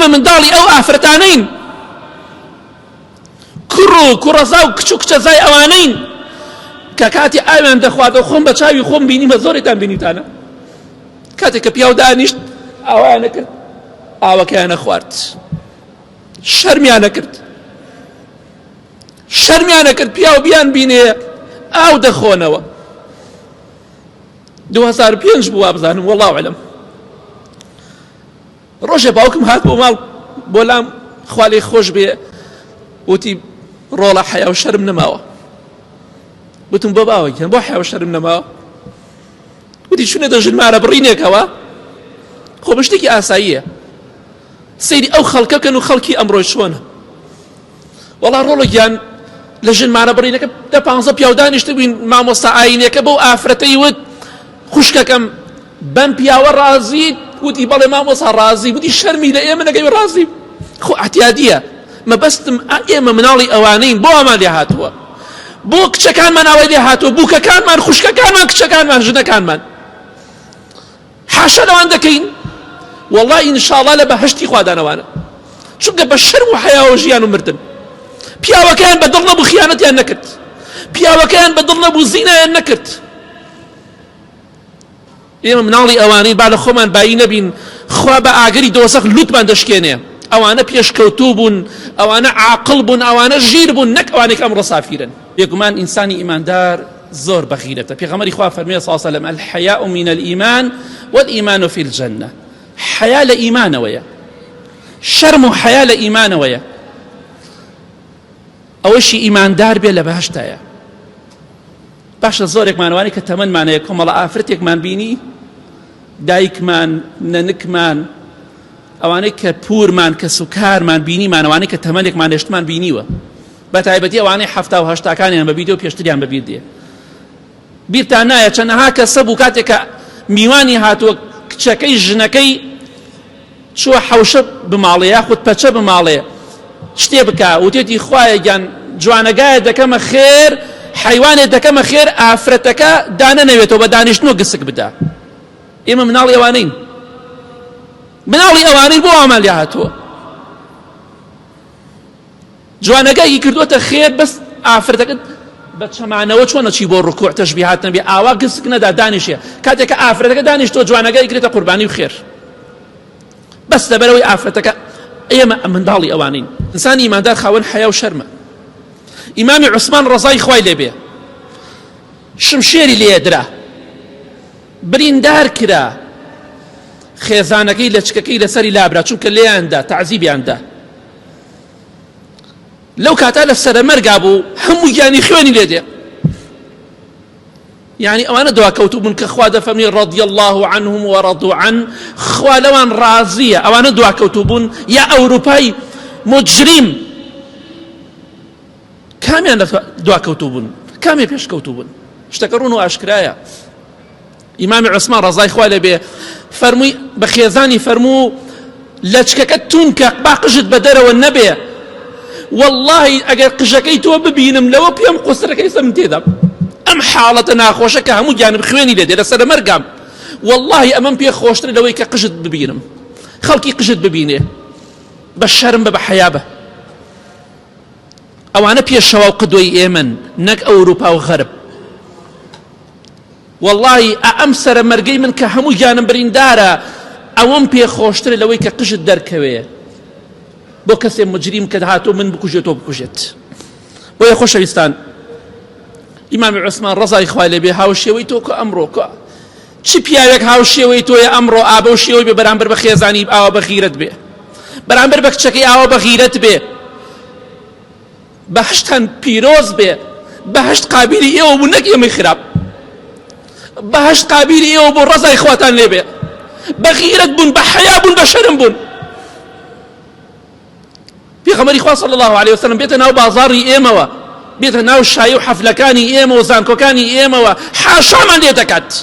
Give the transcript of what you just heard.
ئێمە منداڵی ئەو ئافرەتانەین، کوڕ و کوڕەزا و کچ و کچەزای ئەوانەین کە کاتی ئاویان دەخواتەوە. خۆم بە چاوی خۆم بینیمە، زۆرێتان بینیتانە کاتێک کە پیاو دانیشت ئاوایانە کرد، ئاوەکەیانە خوارد، شەرمیانە کرد پیاو بیان بینێ ئاو دەخۆنەوە. 2005 بوو وابزانم، وەڵڵاو عەلەم. ڕۆژێ باوکم هات بۆ ماڵ بۆ لام، خوا لێی خۆش بێ، وتی ڕۆڵە حیا و شەرم نەماوە. وتم بۆ باوەکیان بۆ حیا و شەرم نەماوە؟ وتی چونێتە ژنمارە بڕینێکەوە، خۆ بە شتێکی ئاساییە. سەیری ئەو خەڵکە بکەن و خەڵکی ئەمڕۆی چۆنە. وەڵا ڕۆڵێکیان لە ژنمارە بڕینەکە 10-15 پیاو دانیشتە بووین، مامۆستا ئاینەکە بەو ئافرەتەی وت خوشکەکەم بەم پیاوە ڕازیت؟ وتی بەڵێ مامۆستا ڕازی. وتی شەرمی لە ئێمە نەگەی ڕازی؟ خۆ ئەحتیادیە، مەبەستم ئێمە مناڵی ئەوانەین، بۆ ئەمان لێ هاتووە، بۆ کچەکانمان ئەوەی لێ هاتووە، بووکەکانمان، خوشکەکانمان، کچەکانمان، ژنەکانمان. حاشا لەوان دەکەین، وەڵڵا ئینشاڵڵا لە بەهەشتی خوادانەوانە، چونکە بە شەرم و حەیاوە ژیان و مردن. پیاوەکەیان بەدڵ نەبوو خیانەتیان نەکرد، پیاوەکەیان بەدڵ نەبوو زینایان نەکرد. ئێمە مناڵی ئەوانەی با لە خۆمان بایی نەبین، خوا بە ئاگری دۆزەخ لوتمان دەشکێنێ. ئەوانە پێشکەوتوو بوون، ئەوانە عاقڵ بوون، ئەوانە ژیر بوون، نەک ئەوانێک ئەمڕۆ سافیرن. بێگومان ئینسانی ئیماندار زۆر بەخیرەتە. پێغەمبەری خوا فەرمووی صلی الله علیه وسلم الحیاء من الإيمان والإيمان في الجنة. حیا لە ئیمانەوەیە، شەرم و حیا لە ئیمانەوەیە. ئەوەشی ئیماندار بێ لە بەهەشتایە. باشە زۆرێکمانەوانی کە تەمەنمانەیە، کۆمەڵە ئافرەتێکمان بینی، دایکمان، نەنکمان، ئەوانەی کە پورمان، کە سوکارمان بینیمان، ئەوانەی کە تەمەنێکمان هێشتمان بینیوە، بە تایبەتی ئەوانەی 70 و 80کانیان بەبییدە و پێشتریان بەبیر دێ. بیرتان نایە چەندەها کەسە بوو کاتێک کە میوانی هاتووە کچەکەی ژنەکەی چووە حەوشە بماڵێ یاخود پەچە بماڵێ شتێ بکە، وتێتی خوایە گیان جوانەگایە دەکەمە خێر، حیوانێک دەکەمە خێر، ئافرەتەکە دانەنەوێتەوە بە دانیشتنەوە گسک بدا. ئێمە مناڵی ئەوانەین، مناڵی ئەوانەی بۆ ئامان لێ هاتووە. جوانەگایکی کردووەتە خێر، بەس ئافرەتەکە بە چەمانەوە چۆنە چی بۆ ڕکوع تەشبیهات نەبێ، ئاوا گسک نەدا دانیشێ. کاتێک کە ئافرەتەکە دانیشتەوە جوانەگای کرێتە قوربانی و خێر، بەس لەبەرەوەی ئافرەتەکە. ئێمە منداڵی ئەوانین. ئینسانی ئیماندار خاوەن حیا و شەرمە. ئیمامی عوسمان ڕەزای خوای لێبێ شمشێری لێدرا، بریندار کرا، خێزانەکەی لە چکەکەی لەسەری لابرا، چونکە لێیاندا تەعزیبیاندا. لەو کاتا لە سەرەمەرگا بوو، هەموو گیانی خوێنی لێدێ. يعني أنا دوا كوتوب كخوادة فمي رضي الله عنهم ورضوا عن خوالوان رازية. أنا دوا كوتوبون يا أوروباي مجرم كامي أنا دوا كوتوبون كامي بيش كوتوبون اشتكرون وأشكرايا. إمام عثمان رضاي خوالي بي فرمي بخيزاني فرمو لچككتون كباقجت بدر والنبي والله أجر قجكيتو ببينم لو بيم قصرك يسمى تيدا أم حالة ناخوشك همو جانب خويني لدي لسر مرقام والله أمام بيه خوشتري لو يكا قجت ببينم خلقي قجت ببينه بشرم بحيابه أو أنا بيه الشواو قدوي إيمن نك أوروبا وغرب والله أمسر مرقي من كهمو جانب بريندارا أوام بيه خوشتري لو يكا قجت دركويه بو كسي مجرم كدهاتو من بكوجتو بكوجت بو يخوش ويستان إمام عثمان رضا إخوالي بي هاوشيويتو كو أمرو كو چي بياوك هاوشيويتو يا أمرو آبوشيوي بي برامبر بخيزاني آوا بغيرت بي برامبر بكچكي آوا بغيرت بي بهشتان بيروز بي بهشت قابيلي إيو بونك يمي خراب بهشت قابيلي إيو بو رضا إخواتان لي بي بغيرت بون بحيا بون بشرم بون في غمر إخوة صلى الله عليه وسلم بيتنا وبازاري إيموا بيتنا وشاي وحفلكاني إيموا وزانكوكاني إيموا حاشا من ليتكات